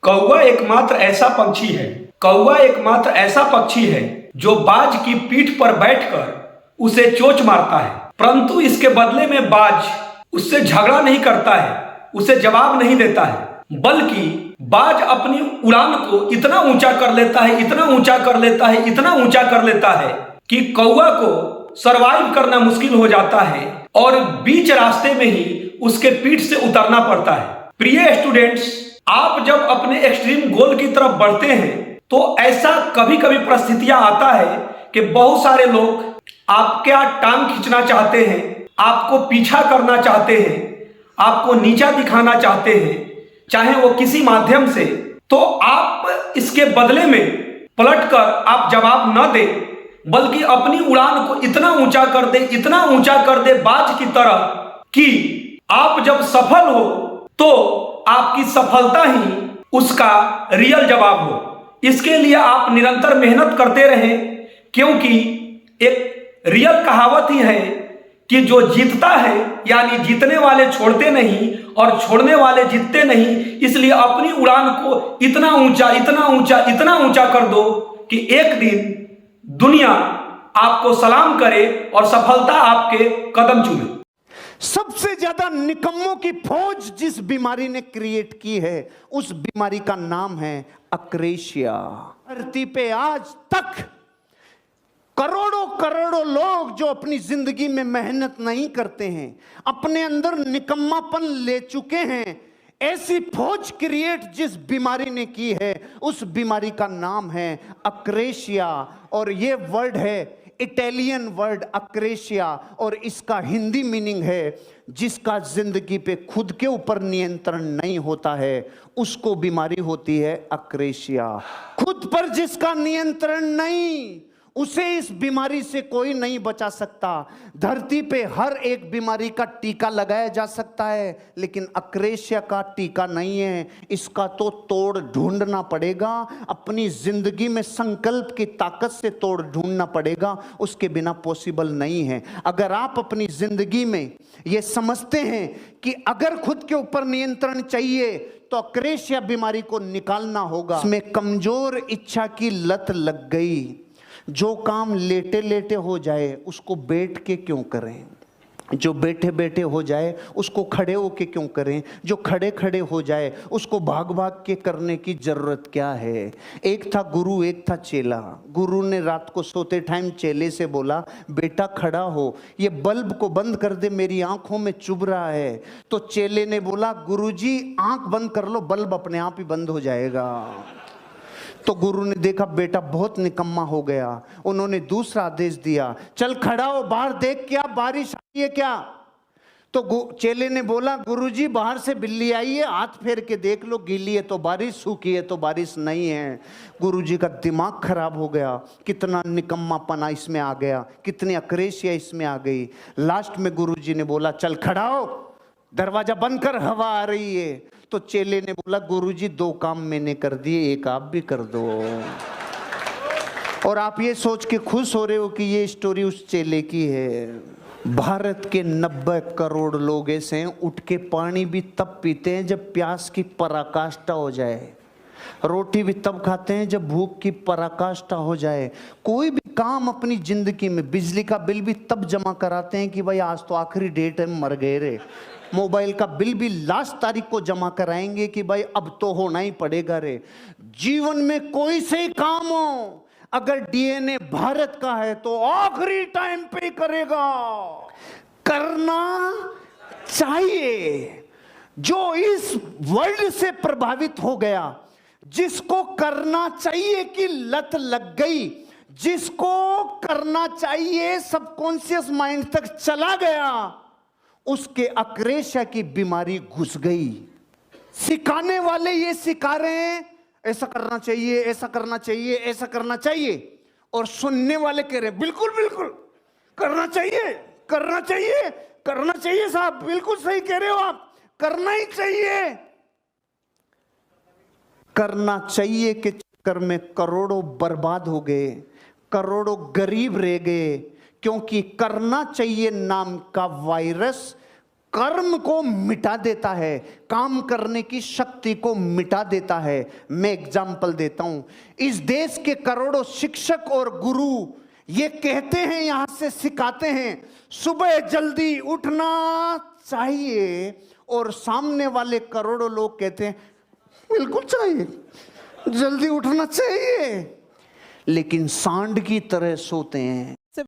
कौवा एकमात्र ऐसा पक्षी है जो बाज की पीठ पर बैठकर उसे चोंच मारता है, परंतु इसके बदले में बाज उससे झगड़ा नहीं करता है, उसे जवाब नहीं देता है, बल्कि बाज अपनी उड़ान को इतना ऊंचा कर लेता है, इतना ऊंचा कर लेता है, इतना ऊंचा कर लेता है कि कौवा को सरवाइव करना मुश्किल हो जाता है और बीच रास्ते में ही उसके पीठ से उतरना पड़ता है। प्रिय स्टूडेंट्स, आप जब अपने एक्सट्रीम गोल की तरफ बढ़ते हैं तो ऐसा कभी कभी परिस्थितियां आता है कि बहुत सारे लोग आपके टांग खींचना चाहते हैं, आपको पीछा करना चाहते हैं, आपको नीचा दिखाना चाहते हैं, चाहे वो किसी माध्यम से, तो आप इसके बदले में पलटकर आप जवाब न दें, बल्कि अपनी उड़ान को इतना ऊंचा कर दे, इतना ऊंचा कर दे बाज की तरह कि आप जब सफल हो तो आपकी सफलता ही उसका रियल जवाब हो। इसके लिए आप निरंतर मेहनत करते रहें, क्योंकि एक रियल कहावत ही है कि जो जीतता है, यानी जीतने वाले छोड़ते नहीं और छोड़ने वाले जीतते नहीं। इसलिए अपनी उड़ान को इतना ऊंचा, इतना ऊंचा, इतना ऊंचा कर दो कि एक दिन दुनिया आपको सलाम करे और सफलता आपके कदम चूमे। सबसे ज्यादा निकम्मों की फौज जिस बीमारी ने क्रिएट की है, उस बीमारी का नाम है अक्रेशिया। धरती पे आज तक करोड़ों करोड़ों लोग जो अपनी जिंदगी में मेहनत नहीं करते हैं, अपने अंदर निकम्मापन ले चुके हैं, ऐसी फौज क्रिएट जिस बीमारी ने की है, उस बीमारी का नाम है अक्रेशिया। और ये वर्ड है इटालियन वर्ड अक्रेशिया, और इसका हिंदी मीनिंग है जिसका जिंदगी पे खुद के ऊपर नियंत्रण नहीं होता है, उसको बीमारी होती है अक्रेशिया। खुद पर जिसका नियंत्रण नहीं, उसे इस बीमारी से कोई नहीं बचा सकता। धरती पे हर एक बीमारी का टीका लगाया जा सकता है, लेकिन अक्रेशिया का टीका नहीं है। इसका तो तोड़ ढूंढना पड़ेगा, अपनी जिंदगी में संकल्प की ताकत से तोड़ ढूंढना पड़ेगा, उसके बिना पॉसिबल नहीं है। अगर आप अपनी जिंदगी में ये समझते हैं कि अगर खुद के ऊपर नियंत्रण चाहिए तो अक्रेशिया बीमारी को निकालना होगा। इसमें कमजोर इच्छा की लत लग गई। जो काम लेटे लेटे हो जाए उसको बैठ के क्यों करें, जो बैठे बैठे हो जाए उसको खड़े होके क्यों करें, जो खड़े खड़े हो जाए उसको भाग भाग के करने की जरूरत क्या है। एक था गुरु, एक था चेला। गुरु ने रात को सोते टाइम चेले से बोला, बेटा खड़ा हो, ये बल्ब को बंद कर दे, मेरी आंखों में चुभ रहा है। तो चेले ने बोला, गुरुजी आंख बंद कर लो, बल्ब अपने आप ही बंद हो जाएगा। तो गुरु ने देखा बेटा बहुत निकम्मा हो गया, उन्होंने दूसरा आदेश दिया, चल खड़ा हो, बाहर देख क्या बारिश आई है क्या। तो चेले ने बोला, गुरुजी बाहर से बिल्ली आई है, हाथ फेर के देख लो, गीली है तो बारिश, सूखी है तो बारिश नहीं है। गुरुजी का दिमाग खराब हो गया, कितना निकम्मापना इसमें आ गया, कितनी अक्रेशिया इसमें आ गई। लास्ट में गुरुजी ने बोला, चल खड़ा हो, दरवाजा बंद कर, हवा आ रही है। तो चेले ने बोला, गुरुजी दो काम मैंने कर दिए, एक आप भी कर दो। और आप ये सोच के खुश हो रहे हो कि ये स्टोरी उस चेले की है। भारत के 90 करोड़ लोग ऐसे हैं, उठ के पानी भी तब पीते हैं जब प्यास की पराकाष्ठा हो जाए, रोटी भी तब खाते हैं जब भूख की पराकाष्ठा हो जाए, कोई भी काम अपनी जिंदगी में, बिजली का बिल भी तब जमा कराते हैं कि भाई आज तो आखिरी डेट है, मर गए रे। मोबाइल का बिल भी लास्ट तारीख को जमा कराएंगे कि भाई अब तो होना ही पड़ेगा रे। जीवन में कोई से ही काम हो, अगर डीएनए भारत का है तो आखिरी टाइम पे करेगा, करना चाहिए। जो इस वर्ल्ड से प्रभावित हो गया, जिसको करना चाहिए की लत लग गई, जिसको करना चाहिए सबकॉन्शियस माइंड तक चला गया, उसके अक्रेशिया की बीमारी घुस गई। सिखाने वाले ये सिखा रहे हैं, ऐसा करना चाहिए, ऐसा करना चाहिए, ऐसा करना चाहिए, और सुनने वाले कह रहे हैं बिल्कुल बिल्कुल करना चाहिए, करना चाहिए, करना चाहिए साहब, बिल्कुल सही कह रहे हो आप, करना ही चाहिए। करना चाहिए के चक्कर में करोड़ों बर्बाद हो गए, करोड़ों गरीब रह गए, क्योंकि करना चाहिए नाम का वायरस कर्म को मिटा देता है, काम करने की शक्ति को मिटा देता है। मैं एग्जाम्पल देता हूं, इस देश के करोड़ों शिक्षक और गुरु ये कहते हैं, यहां से सिखाते हैं सुबह जल्दी उठना चाहिए, और सामने वाले करोड़ों लोग कहते हैं बिल्कुल चाहिए, जल्दी उठना चाहिए, लेकिन सांड की तरह सोते हैं।